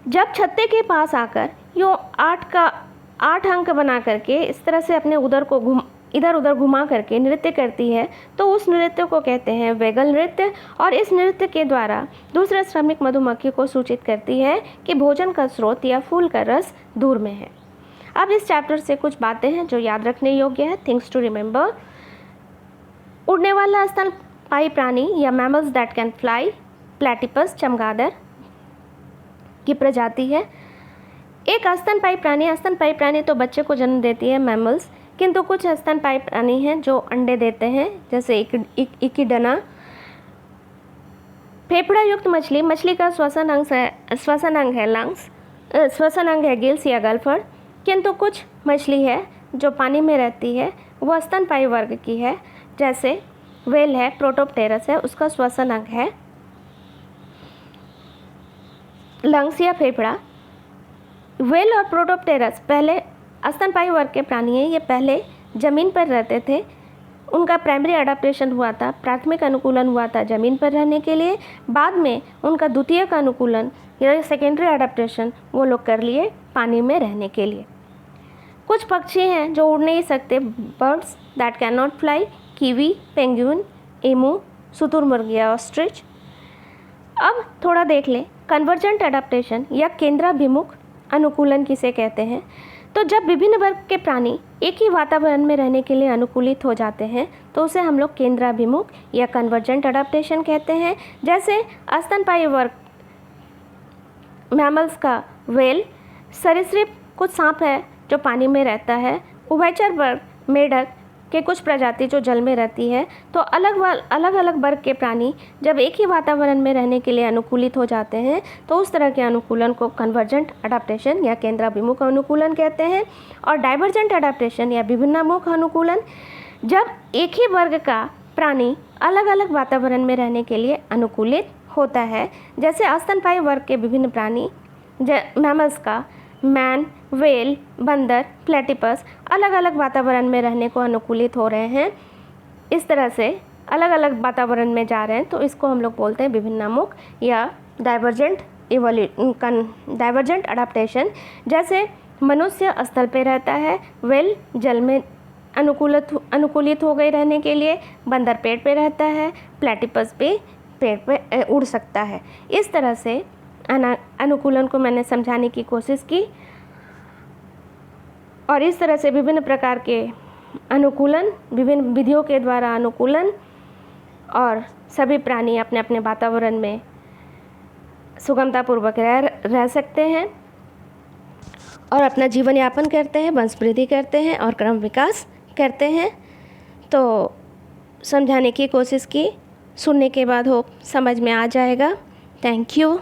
जब छत्ते के पास आकर यूँ 8 अंक बना करके इस तरह से अपने उदर को इधर उधर घुमा करके नृत्य करती है तो उस नृत्य को कहते हैं वेगल नृत्य। और इस नृत्य के द्वारा दूसरे श्रमिक मधुमक्खी को सूचित करती है कि भोजन का स्रोत या फूल का रस दूर में है। अब इस चैप्टर से कुछ बातें हैं जो याद रखने योग्य है, थिंग्स टू रिमेंबर। उड़ने वाला स्तनपायी प्राणी या mammals that can fly, platypus चमगादड़ की प्रजाति है। एक स्तनपायी प्राणी तो बच्चे को जन्म देती है मैमल्स, किंतु कुछ स्तनपायी प्राणी हैं जो अंडे देते हैं, जैसे इकिडना। फेफड़ा युक्त मछली का श्वसन अंग है लंग्स, श्वसन अंग है गिल्स या गल्फर। किंतु कुछ मछली है जो पानी में रहती है, वह स्तनपायी वर्ग की है, जैसे व्हेल है, प्रोटोप्टेरस है, उसका श्वसन अंग है लंग्स या फेफड़ा। व्हेल और प्रोटोप्टेरस पहले स्तनपायी वर्ग के प्राणी हैं, ये पहले ज़मीन पर रहते थे, उनका प्राइमरी अडेप्टेशन हुआ था, प्राथमिक अनुकूलन हुआ था ज़मीन पर रहने के लिए। बाद में उनका द्वितीयक अनुकूलन या सेकेंडरी अडेप्टेशन वो लोग कर लिए पानी में रहने के लिए। कुछ पक्षी हैं जो उड़ नहीं सकते, birds that can not fly, kiwi, penguin, emu, शुतुरमुर्ग या ऑस्ट्रिच। अब थोड़ा देख लें कन्वर्जेंट अडेप्टेशन या केंद्राभिमुख अनुकूलन किसे कहते हैं। तो जब विभिन्न वर्ग के प्राणी एक ही वातावरण में रहने के लिए अनुकूलित हो जाते हैं तो उसे हम लोग केंद्राभिमुख या कन्वर्जेंट अडैप्टेशन कहते हैं। जैसे स्तनपायी वर्ग मैमल्स का व्हेल, सरीसृप कुछ सांप है जो पानी में रहता है, उभयचर वर्ग मेढक के कुछ प्रजाति जो जल में रहती है। तो अलग अलग वर्ग के प्राणी जब एक ही वातावरण में रहने के लिए अनुकूलित हो जाते हैं तो उस तरह के अनुकूलन को कन्वर्जेंट अडैप्टेशन या केंद्राभिमुख अनुकूलन कहते हैं। और डाइवर्जेंट अडैप्टेशन या विभिन्नमुख अनुकूलन, जब एक ही वर्ग का प्राणी अलग अलग वातावरण में रहने के लिए अनुकूलित होता है। जैसे स्तनपायी वर्ग के विभिन्न प्राणी मैमल्स का मैन, व्हेल, बंदर, प्लेटिपस अलग अलग वातावरण में रहने को अनुकूलित हो रहे हैं, इस तरह से अलग अलग वातावरण में जा रहे हैं, तो इसको हम लोग बोलते हैं विभिन्नमुख या डाइवर्जेंट अडैप्टेशन। जैसे मनुष्य स्थल पे रहता है, व्हेल जल में अनुकूलित हो गई रहने के लिए, बंदर पेड़ पे रहता है, प्लेटिपस भी पेड़ पे उड़ सकता है। इस तरह से अनुकूलन को मैंने समझाने की कोशिश की और इस तरह से विभिन्न प्रकार के अनुकूलन, विभिन्न विधियों के द्वारा अनुकूलन और सभी प्राणी अपने अपने वातावरण में सुगमतापूर्वक रह सकते हैं और अपना जीवन यापन करते हैं, वंश वृद्धि करते हैं और क्रम विकास करते हैं। तो समझाने की कोशिश की, सुनने के बाद हो समझ में आ जाएगा। Thank you.